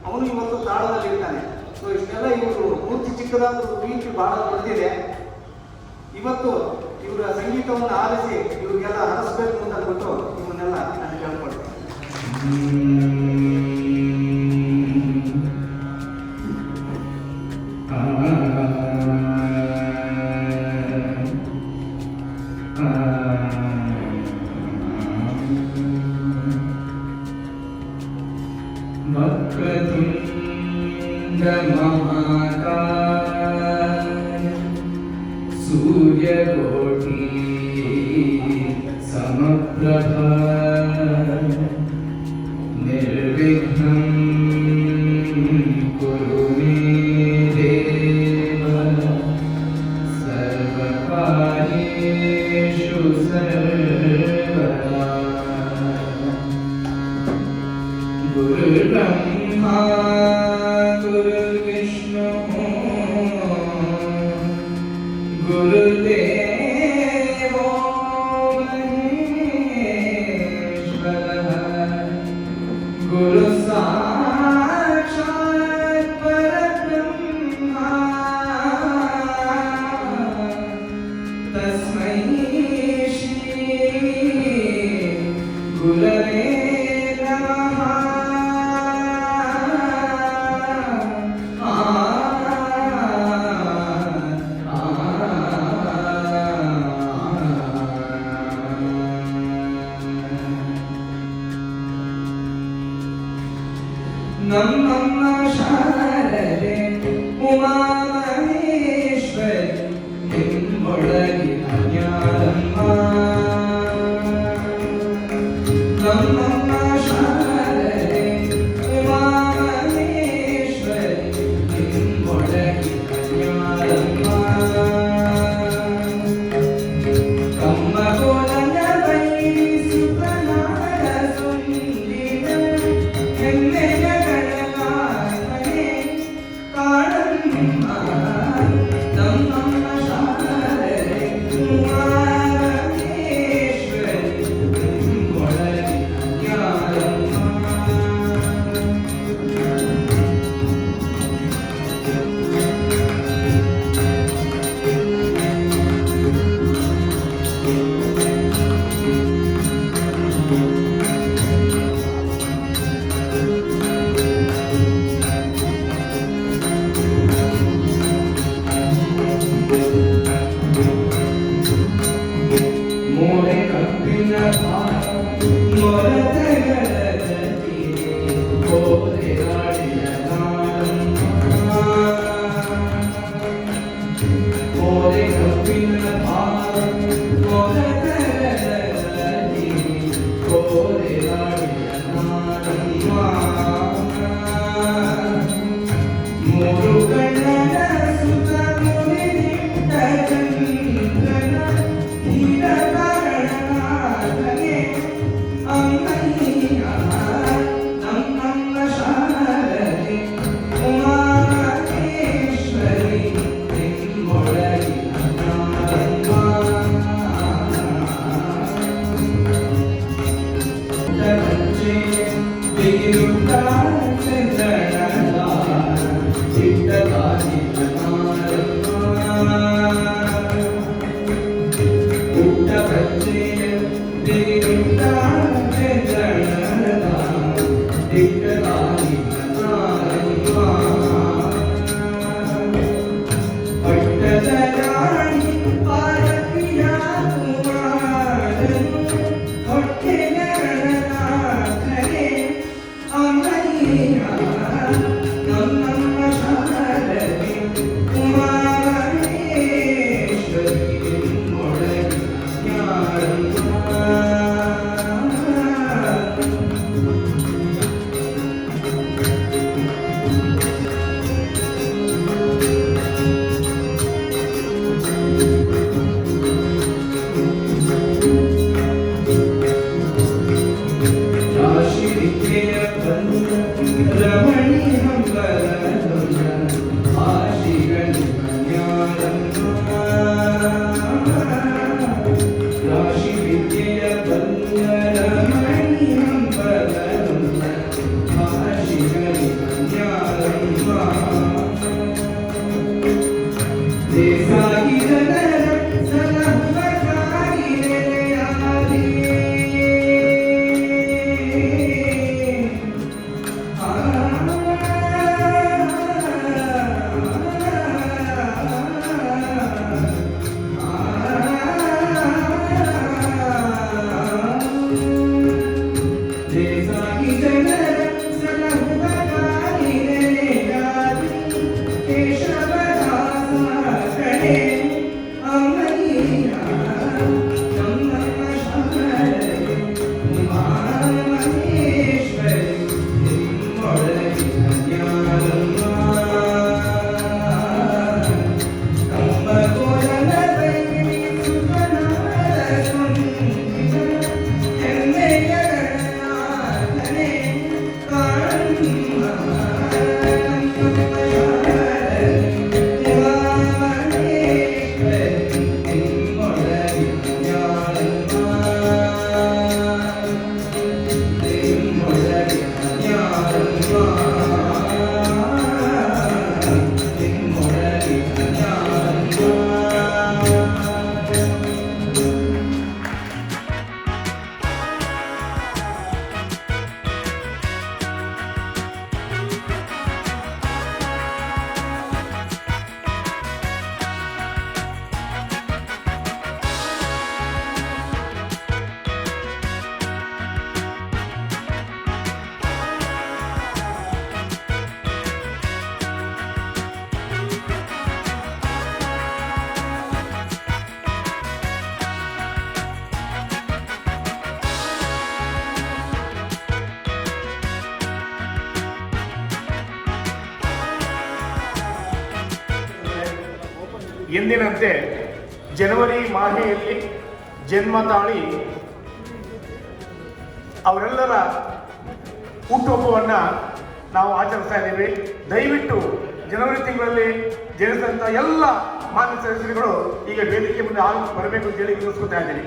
ಅವನು ಇವತ್ತು ತಾಳದಲ್ಲಿ ಇರ್ತಾನೆ. ಸೊ ಇಷ್ಟೆಲ್ಲ ಇವರು ಮೂರ್ತಿ ಚಿಕ್ಕದಾದ ಪ್ರೀತಿ ಬಹಳ ದೊಡ್ಡದಿದೆ. ಇವತ್ತು ಇವರ ಸಂಗೀತವನ್ನು ಆಲಿಸಿ ಇವ್ರಿಗೆಲ್ಲ ಹರಿಸ್ಬೇಕು ಅಂತ ಅಂದ್ಬಿಟ್ಟು ಇವನ್ನೆಲ್ಲ ನಾನು ಕೇಳ್ಕೊಳ್ತೇನೆ. सूर्य सूर्यकोटि समप्रभा निर्विघ्नं कुरु मे देव सर्वकार्येषु सर्वदा। गुरुर्ब्रह्मा गुरुर्विष्णुः गुरुर्देवो महेश्वरः गुरुः साक्षात् परब्रह्मा तस्मै श्री गुरवे नमः। ನಮ್ಮಮ್ಮ ಶಾರದೆ ಉಮಾ ಮಹೇಶ್ವರಿ ನಿಮ್ಮೊಳಗಿನ ಜ್ಞಾನಮ್ಮ ನಮ್ಮಮ್ಮ ಶಾರದೆ ಉಮಾ ಮಹೇಶ್ವರಿ ನಿಮ್ಮೊಳಗಿನ ಜ್ಞಾನಮ್ಮ ಕಮ್ಮ ಕೋಲನ ಬಯಸುತ್ತನಾದ ಸುಂದಿನ ಹೆಮ್ಮೆಯ ಗಣನಾಥನೇ ಕಾಣಮ್ಮ ನಮ್ಮಮ್ಮ ಶಾರದೆ ಉಮಾ ಮಹೇಶ್ವರಿ ನಿಮ್ಮೊಳಗಿನ ಜ್ಞಾನಮ್ಮ ಮೋರೆ ಕಬ್ಬಿನ ಮೊರತೆಗಳ ಗತಿಗೆ ಕೋರೆ ಗಾಳಿಯ ನಾಡಮ್ಮ ಮೋರೆ ಕಬ್ಬಿನ ಮೊರತೆಗಳ ಗತಿಗೆ ಕೋರೆ ಗಾಳಿಯ ನಾಡಮ್ಮ ಮೂರು ಕಣ್ಣನ ಸುತ ಮುರಿದಿಟ್ಟ ಚಂದ್ರನ ಹೀರ ಕಾರಣನಾಥನೇ ಅಮ್ಮಯ್ಯ ನಮ್ಮಮ್ಮ ಶಾರದೆ ಉಮಾ ಮಹೇಶ್ವರಿ ನಿಮ್ಮೊಳಗಿನ ಜ್ಞಾನಮ್ಮ ಪಂಚೆ ಬಿಗಿರುತ್ತ ಚಂದ್ರನದ ಚಿಟ್ಟದಾಗಿನ ಊಟ ಪಂಚೆಯ ಬಿಗಿರುತ್ತ ಚಂದ್ರನದ ಚಿಟ್ಟದಾಗಿನ ಪಟ್ಟದ ರಾಣಿ ಪಾರಪಿಯ ಕುಮಾರನು ಹೊಟ್ಟೆಯ ಗಣನಾಥನೇ ಅಮ್ಮಯ್ಯ ನಮ್ಮಮ್ಮ ಶಾರದೆ ಉಮಾ ಮಹೇಶ್ವರಿ ನಿಮ್ಮೊಳಗಿನ ಜ್ಞಾನಮ್ಮ ರಾಶಿ ವಿದ್ಯೆಯ ಬಂದ ರಮಣಿ ಹಂಬಲದೊಂದ ಆಶಿಗಳಿನ ಜ್ಞಾನಮ್ಮ ರಾಶಿ ವಿದ್ಯೆಯ ಬಂದ ರಮಣಿ ಹಂಬಲದೊಂದ ಆಶಿಗಳಿನ ಜ್ಞಾನಮ್ಮ ದೇಸಾಗಿ ಜನರ ಸಲಹಕಾರಿ ನೆಲೆಯಾದಿ ದೇಸಾಗಿ ಜನರ ಸಲಹಕಾರಿ ನೆಲೆಯಾದಿ ಕೇಶವದಾಸ ಕಡೆ ಎಂದಿನಂತೆ ಜನವರಿ ಮಾಹೆಯಲ್ಲಿ ಜನ್ಮ ತಾಳಿ ಅವರೆಲ್ಲರ ಹುಟ್ಟುಹಬ್ಬವನ್ನು ನಾವು ಆಚರಿಸ್ತಾ ಇದ್ದೀವಿ. ದಯವಿಟ್ಟು ಜನವರಿ ತಿಂಗಳಲ್ಲಿ ಜನಿಸಿದಂಥ ಎಲ್ಲ ಮಾನ್ಯ ಸದಸ್ಯರುಗಳು ಈಗ ವೇದಿಕೆ ಮುಂದೆ ಬರಬೇಕು ಅಂತ ಹೇಳಿ ವಿನಂತಿಸ್ಕೊತಾ ಇದ್ದೀನಿ.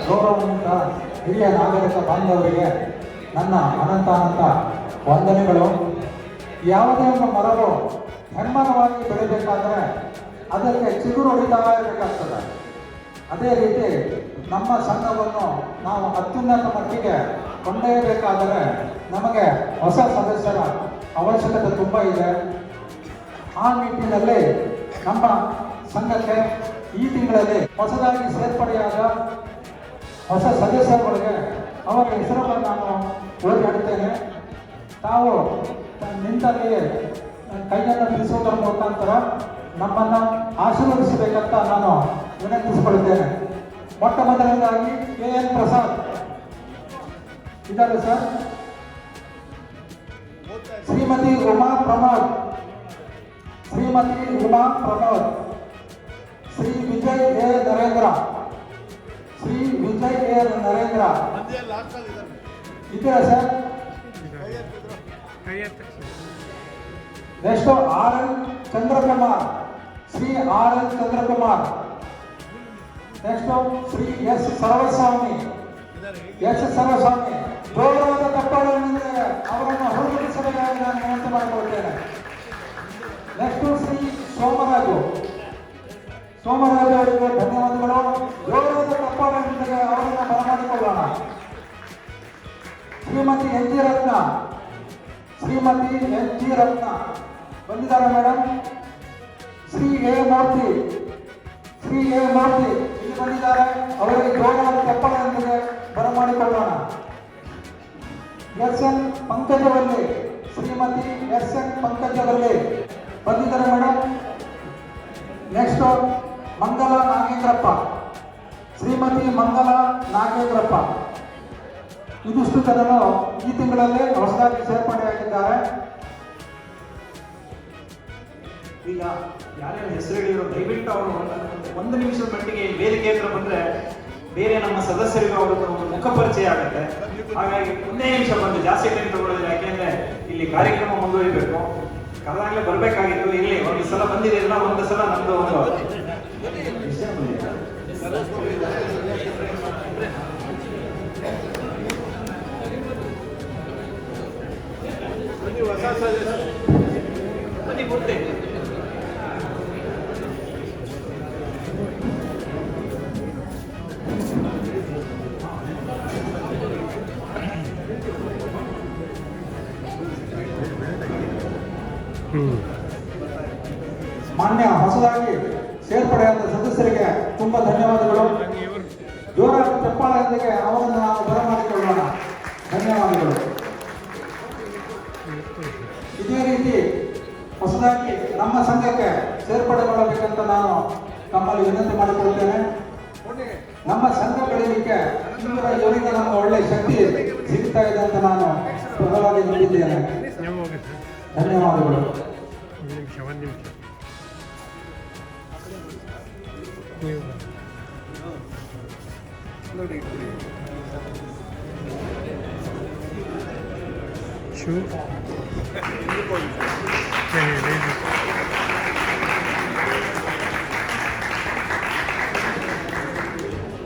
ಗೌರವದಿಂದ ಹಿರಿಯ ನಾಗರಿಕ ಬಾಂಧವರಿಗೆ ನನ್ನ ಅನಂತ ವಂದನೆಗಳು. ಯಾವುದೇ ಒಂದು ಮರವು ಹೆಮ್ಮರವಾಗಿ ಬೆಳಿಬೇಕಾದ್ರೆ ಅದಕ್ಕೆ ಚಿಗುರು ಹೊಡಿತಾ ಇರಬೇಕಾಗ್ತದೆ. ಅದೇ ರೀತಿ ನಮ್ಮ ಸಂಘವನ್ನು ನಾವು ಅತ್ಯುನ್ನತ ಮಟ್ಟಿಗೆ ಕೊಂಡೊಯ್ಯಬೇಕಾದರೆ ನಮಗೆ ಹೊಸ ಸದಸ್ಯರ ಅವಶ್ಯಕತೆ ತುಂಬ ಇದೆ. ಆ ನಿಟ್ಟಿನಲ್ಲಿ ನಮ್ಮ ಸಂಘಕ್ಕೆ ಈ ತಿಂಗಳಲ್ಲಿ ಹೊಸದಾಗಿ ಸೇರ್ಪಡೆಯಾದ ಹೊಸ ಸದಸ್ಯರುಗಳಿಗೆ ಅವರ ಹೆಸರುಗಳನ್ನು ನಾನು ಓದಿಡುತ್ತೇನೆ. ತಾವು ನಿಂತಲ್ಲಿಯೇ ಕೈಯನ್ನು ಬೀಸುವುದರ ಮುಖಾಂತರ ನಮ್ಮನ್ನು ಆಶೀರ್ವದಿಸಬೇಕಂತ ನಾನು ವಿನಂತಿಸಿಕೊಳ್ಳುತ್ತೇನೆ. ಮೊಟ್ಟ ಮೊದಲನೇದಾಗಿ KN ಪ್ರಸಾದ್ ಇದ್ದಾರೆ ಸರ್. ಶ್ರೀಮತಿ ಉಮಾ ಪ್ರಮೋದ್, ಶ್ರೀ ವಿಜಯ್ ಎ ನರೇಂದ್ರ, ಇದ್ದೀರಾ sir? Next RL Chandrakumar, Shri RL Chandrakumar. Next Shri S ಸರ್ವಸ್ವಾಮಿ. ಗೌರವದ ತಪ್ಪುಗಳಿಂದ ಅವರನ್ನು ಹೊರತುಪಡಿಸಬೇಕಾಗಿ ನಾನು ವಿನಂತಿ ಮಾಡಿಕೊಳ್ತೇನೆ. ನೆಕ್ಸ್ಟ್ ಶ್ರೀ ಸೋಮರಾಜು ಅವರಿಗೆ ಧನ್ಯವಾದಗಳು. ಗೌರವದ ತಪ್ಪಾಳೊಂದಿಗೆ ಅವರನ್ನು ಬರಮಾಡಿಕೊಳ್ಳೋಣ. ಶ್ರೀಮತಿ ಎನ್ ಜಿ ರತ್ನ ಬಂದಿದ್ದಾರೆ ಮೇಡಮ್. ಶ್ರೀ ಎ ಮೂರ್ತಿ ಇಲ್ಲಿ ಬಂದಿದ್ದಾರೆ. ಅವರಿಗೆ ಗೌರವದ ತಪ್ಪಾಳೊಂದಿಗೆ ಬರಮಾಡಿಕೊಳ್ಳೋಣ. SN ಪಂಕಜವಲ್ಲಿ, ಶ್ರೀಮತಿ SN ಪಂಕಜವಲ್ಲಿ ಬಂದಿದ್ದಾರೆ ಮೇಡಮ್. ನೆಕ್ಸ್ಟ್ ಮಂಗಲ ನಾಗೇಂದ್ರಪ್ಪ, ಶ್ರೀಮತಿ ಮಂಗಲ ನಾಗೇಂದ್ರಪ್ಪ. ಇದಿಷ್ಟು ಜನರು ಈ ತಿಂಗಳಲ್ಲಿ ಹೊಸದಾಗಿ ಸೇರ್ಪಡೆಯಾಗಿದ್ದಾರೆ. ಈಗ ಯಾರ್ಯಾರ ಹೆಸರು ಹೇಳಿದ್ರು ದಯವಿಟ್ಟು ಅವರು ಒಂದು ನಿಮಿಷದ ಮಟ್ಟಿಗೆ ವೇದಿಕೆ ಹತ್ರ ಬಂದರೆ ಬೇರೆ ನಮ್ಮ ಸದಸ್ಯರಿಗೂ ಅವ್ರದ್ದು ಒಂದು ಮುಖ ಪರಿಚಯ ಆಗುತ್ತೆ. ಹಾಗಾಗಿ ಒಂದೇ ನಿಮಿಷ ಬಂದು ಜಾಸ್ತಿ ಟೈಮ್ ತಗೊಳ್ಳೋದಿಲ್ಲ, ಯಾಕೆಂದ್ರೆ ಇಲ್ಲಿ ಕಾರ್ಯಕ್ರಮ ಮುಂದುವರಿಬೇಕು. ಕರ್ನಾಟಕ ಬರಬೇಕಾಗಿತ್ತು. ಇಲ್ಲಿ ಒಂದು ಸಲ ಬಂದಿರಲಿಲ್ಲ, ಒಂದು ಸಲ ನಮ್ದು ಒಂದು ಬನ್ನಿ ಕೊಡ್ತೇನೆ. ಮಾನ್ಯ ಹೊಸದಾಗಿ ಸೇರ್ಪಡೆಯಾದ ಸದಸ್ಯರಿಗೆ ತುಂಬಾ ಧನ್ಯವಾದಗಳು. ಜೋರಾದ ಚಪ್ಪಾಳೆಯೊಂದಿಗೆ ಅವರನ್ನು ನಾವು ಬರಮಾಡಿಕೊಳ್ಳೋಣ. ಧನ್ಯವಾದಗಳು. ಇದೇ ರೀತಿ ಹೊಸದಾಗಿ ನಮ್ಮ ಸಂಘಕ್ಕೆ ಸೇರ್ಪಡೆಗೊಳ್ಳಬೇಕಂತ ನಾನು ತಮ್ಮಲ್ಲಿ ವಿನಂತಿ ಮಾಡಿಕೊಳ್ಳುತ್ತೇನೆ. ನಮ್ಮ ಸಂಘ ಬೆಳೆಯಲಿಕ್ಕೆ ಇವರಿಂದ ನಮಗೆ ಒಳ್ಳೆ ಶಕ್ತಿ ಸಿಗ್ತಾ ಇದೆ ಅಂತ ನಾನು ಬಲವಾಗಿ ನಂಬಿದ್ದೇನೆ. ಧನ್ಯವಾದಗಳು.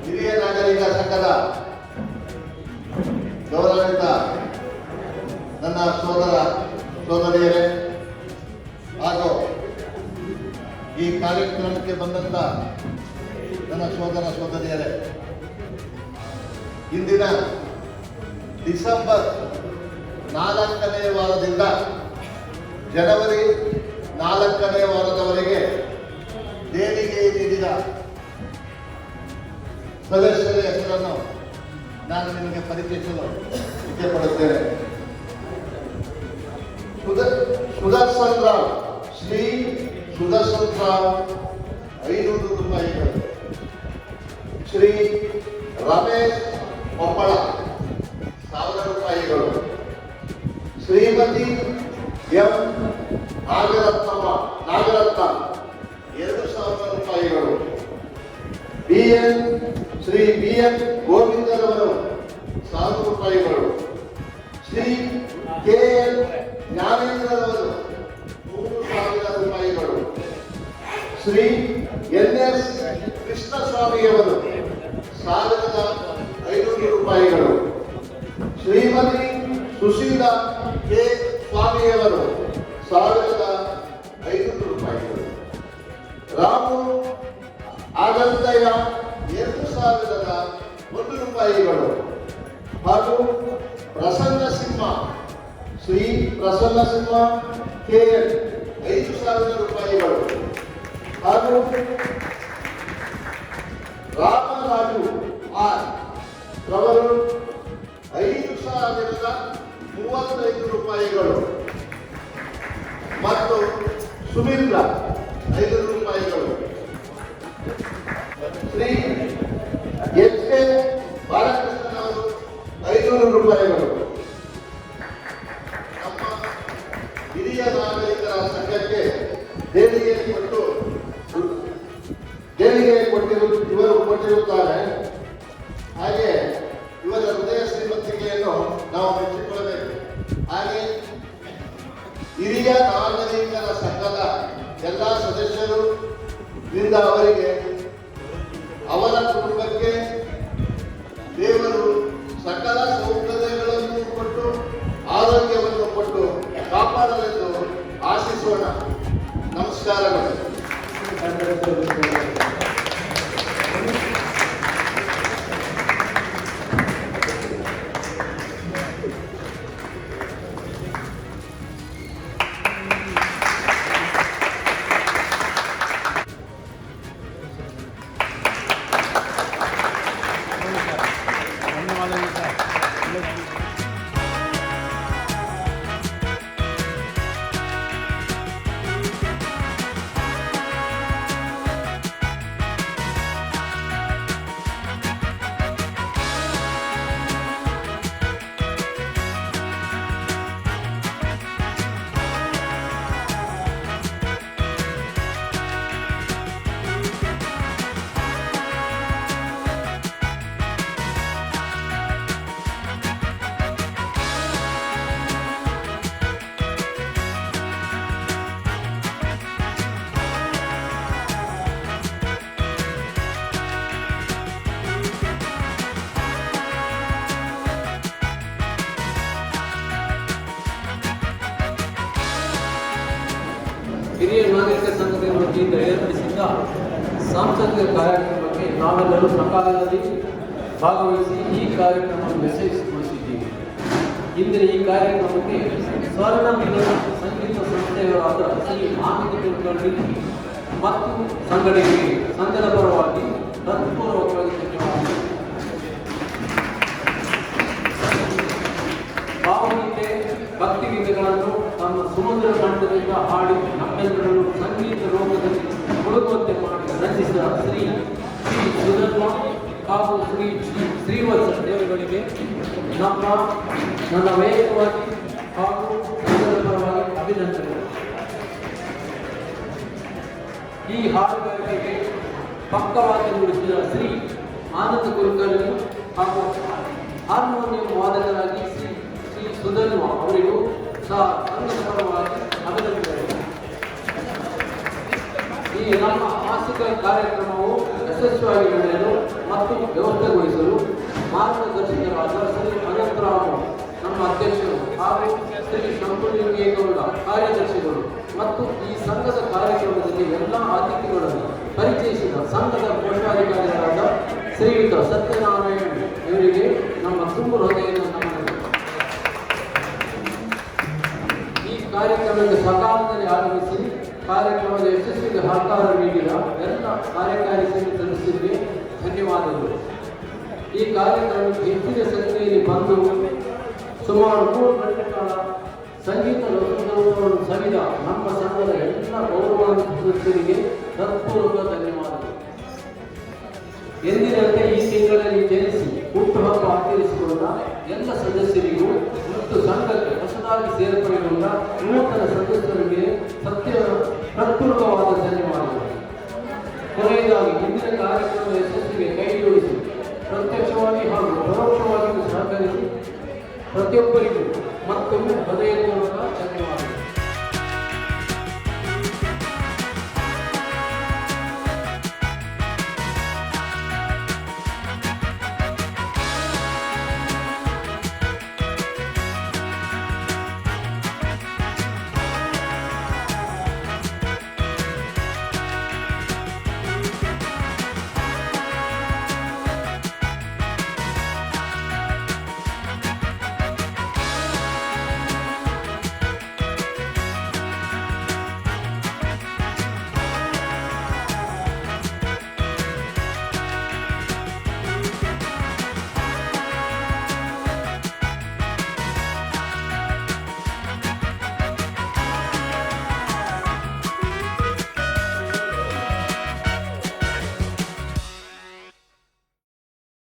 ಹಿರಿಯ ನಾಗರಿಕ ಸಂಘದ ಗೌರವಿತ ನನ್ನ ಸೋದರ ಸೋದರಿಯರೇ ಹಾಗೂ ಈ ಕಾರ್ಯಕ್ರಮಕ್ಕೆ ಬಂದಂತ ನನ್ನ ಸೋದರ ಸೋದರಿಯರೇ, ಇಂದಿನ ಡಿಸೆಂಬರ್ 4ನೇ ವಾರದಿಂದ ಜನವರಿ 4ನೇ ವಾರದವರೆಗೆ ದೇಣಿಗೆ ನೀಡಿದ ಸದಸ್ಯರ ಹೆಸರನ್ನು ನಾನು ನಿಮಗೆ ಪರಿಚಯಿಸಲು ಇಚ್ಛೆಪಡುತ್ತೇನೆ. ಸುದರ್ಶನ್ ರಾವ್, ಶ್ರೀ ಸುದರ್ಶನ್ ರಾವ್ 500 ರೂಪಾಯಿಗಳು. ಶ್ರೀ ರಮೇಶ್ ಕೊಪ್ಪಳ 1000 ರೂಪಾಯಿಗಳು. ಶ್ರೀಮತಿ ಎಂ ನಾಗರತ್ನ 2000 ರೂಪಾಯಿಗಳು. ಶ್ರೀ BN ಗೋವಿಂದರವರು 1000 ರೂಪಾಯಿಗಳು. ಶ್ರೀ KN ಜ್ಞಾನೇಂದ್ರರವರು 3000 ರೂಪಾಯಿಗಳು. ಶ್ರೀ NS ಕೃಷ್ಣಸ್ವಾಮಿಯವರು 1500 ರೂಪಾಯಿಗಳು. ಶ್ರೀಮತಿ ಸುಶೀಲಾ K ಸ್ವಾಮಿಯವರು 1500 ರೂಪಾಯಿಗಳು. ರಾಮು ಆಗಂತಯ್ಯ 2001 ರೂಪಾಯಿಗಳು. ಹಾಗೂ ಪ್ರಸನ್ನ ಸಿಂಹ, ಶ್ರೀ ಪ್ರಸನ್ನ ಸಿಂಹ KN 5000 ರೂಪಾಯಿಗಳು. ಹಾಗೂ ರಾಮರಾಜು R ರವರು 5035 ರೂಪಾಯಿಗಳು. ಮತ್ತು ಸುಮಿಂದ್ರ 500 ರೂಪಾಯಿಗಳು. ಶ್ರೀ HK ಬಾಲಕೃಷ್ಣನ್ ಅವರು 500 ರೂಪಾಯಿಗಳು. ನಮ್ಮ ಹಿರಿಯ ನಾಗರಿಕರ ಸಂಘಕ್ಕೆ ದೇಣಿಗೆ ಇವರು ಕೊಟ್ಟಿರುತ್ತಾರೆ. ಹಾಗೆ ಇವರ ಹೃದಯ ಶ್ರೀಮಂತಿಕೆಯನ್ನು ನಾವು ಮೆಚ್ಚಿಕೊಳ್ಳಬೇಕು. ಹಾಗೆ ಹಿರಿಯ ನಾಗರಿಕರ ಸಂಘದ ಎಲ್ಲ ಸದಸ್ಯರು ಇಂದ ಅವರಿಗೆ, ಅವರ ಕುಟುಂಬಕ್ಕೆ ದೇವರು ಸಕಲ ಸೌಕರ್ಯಗಳನ್ನು ಕೊಟ್ಟು ಆರೋಗ್ಯವನ್ನು ಕೊಟ್ಟು ಕಾಪಾಡಲೆಂದು ಆಶಿಸೋಣ. ನಮಸ್ಕಾರಗಳು. ಹಿರಿಯ ನಾಗರಿಕ ಸಂಘದ ವತಿಯಿಂದ ಏರ್ಪಡಿಸಿದ್ದ ಸಾಂಸ್ಕೃತಿಕ ಕಾರ್ಯಕ್ರಮಕ್ಕೆ ನಾವೆಲ್ಲರೂ ಸಕಾಲದಲ್ಲಿ ಭಾಗವಹಿಸಿ ಈ ಕಾರ್ಯಕ್ರಮವನ್ನು ಯಶಸ್ವಿಗೊಳಿಸಿದ್ದೀವಿ. ಇಂದಿನ ಈ ಕಾರ್ಯಕ್ರಮಕ್ಕೆ ಸ್ವರ್ಣ ಮಿಲನ ಸಂಗೀತ ಸಂಸ್ಥೆಯವರಾದ ಶ್ರೀ ಮಾಹಿತಿ ಕುಲಕರ್ಣಿ ಮತ್ತು ಸಂಘಟನೆಗೆ ಸಂಘದ ಪರವಾಗಿ ಹೃತ್ಪೂರ್ವಕವಾಗಿ ಧನ್ಯವಾದಗಳು. ಭಾವಗೀತೆ ಭಕ್ತಿಗೀತೆಗಳನ್ನು ತಮ್ಮ ಸುಮಧುರ ಕಂಠದಿಂದ ಹಾಡಿ ನಮ್ಮೆಲ್ಲರನ್ನು ಸಂಗೀತ ಲೋಕದಲ್ಲಿ ಮುಳುಗುವಂತೆ ಮಾಡಿ ರಚಿಸಿದ ಶ್ರೀ ಸುಧರ್ಮ ಹಾಗೂ ಶ್ರೀ ಶ್ರೀವತ್ಸ ದೇವರುಗಳಿಗೆ ನನ್ನ ವೈಯಕ್ತಿಕವಾಗಿ ಹಾಗೂ ಸಂಘದ ಪರವಾಗಿ ಅಭಿನಂದನೆಗಳು. ಈ ಹಾಡುಗಾರಿಕೆಗೆ ಪಕ್ಕವಾಗಿ ನುಡಿಸಿದ ಶ್ರೀ ಆನಂದ ಕುಲಕರ್ಣಿ ಹಾಗೂ ಹಾರ್ಮೋನಿಯಂ ವಾದಕರಾಗಿ ಶ್ರೀ ಸುಧನ್ವ ಅವರಿಗೂ ಸಹ ಸಂಘದ ಪರವಾಗಿ ಅಭಿನಂದನೆಗಳು. ಈ ನಮ್ಮ ಮಾಸಿಕ ಕಾರ್ಯಕ್ರಮವು ಯಶಸ್ವಿಯಾಗಿ ನಡೆಯಲು ಮತ್ತು ವ್ಯವಸ್ಥೆಗೊಳಿಸಲು ಮಾರ್ಗದರ್ಶಕರಾದ ಶ್ರೀ ಅನಂತರಾಮ ನಮ್ಮ ಅಧ್ಯಕ್ಷರು ಹಾಗೂ ಶ್ರೀ ಶಂಕುಲಿಂಗೇಗೌಡ ಕಾರ್ಯದರ್ಶಿಗಳು ಮತ್ತು ಈ ಸಂಘದ ಕಾರ್ಯಕ್ರಮದಲ್ಲಿ ಎಲ್ಲ ಅತಿಥಿಗಳನ್ನು ಪರಿಚಯಿಸಿದ ಸಂಘದ ಕೋಶಾಧಿಕಾರಿಗಳಾದ ಶ್ರೀಯುತ ಸತ್ಯನಾರಾಯಣ ಇವರಿಗೆ ನಮ್ಮ ತುಂಬು ಹೃದಯದ ನಮನಗಳು. ಈ ಕಾರ್ಯಕ್ರಮಕ್ಕೆ ಸಕಾಲದಲ್ಲಿ ಆಗಮಿಸಿ ಕಾರ್ಯಕ್ರಮದ ಯಶಸ್ವಿಗೆ ಸಹಕಾರ ನೀಡಿದ ಎಲ್ಲ ಕಾರ್ಯಕಾರಿ ಸದಸ್ಯರಿಗೆ ಧನ್ಯವಾದಗಳು. ಈ ಕಾರ್ಯಕ್ರಮಕ್ಕೆ ಹೆಚ್ಚಿನ ಸಂಖ್ಯೆಯಲ್ಲಿ ಬಂದು ಸುಮಾರು 3 ಗಂಟೆ ಕಾಲ ಸಂಗೀತ ರಸೋತ್ಸವವನ್ನು ಸವಿದ ನಮ್ಮ ಸಂಘದ ಎಲ್ಲ ಗೌರವಾನ್ವಿತ ಸದಸ್ಯರಿಗೆ ಹೃತ್ಪೂರ್ವಕ ಧನ್ಯವಾದಗಳು. ಎಂದಿನಂತೆ ಈ ತಿಂಗಳಲ್ಲಿ ಜನಿಸಿ ಹುಟ್ಟುಹಬ್ಬ ಆಚರಿಸಿಕೊಂಡ ಎಲ್ಲ ಸದಸ್ಯರಿಗೂ ಮತ್ತು ಸಂಘಕ್ಕೆ ಹೊಸದಾಗಿ ಸೇರ್ಪಡೆಗೊಂಡ ನೂತನ ಸದಸ್ಯರಿಗೆ ಹೃತ್ಪೂರ್ವಕವಾದ ಧನ್ಯವಾದಗಳು. ಕೊನೆಯದಾಗಿ ಇಂದಿನ ಕಾರ್ಯಕ್ರಮದ ಯಶಸ್ಸಿಗೆ ಕೈ ಜೋಡಿಸಿ ಪ್ರತ್ಯಕ್ಷವಾಗಿ ಹಾಗೂ ಪರೋಕ್ಷವಾಗಿ ಸಹಕರಿಸಿ ಪ್ರತಿಯೊಬ್ಬರಿಗೂ ಮತ್ತೊಮ್ಮೆ ಹೃದಯಪೂರ್ವಕ ಧನ್ಯವಾದಗಳು.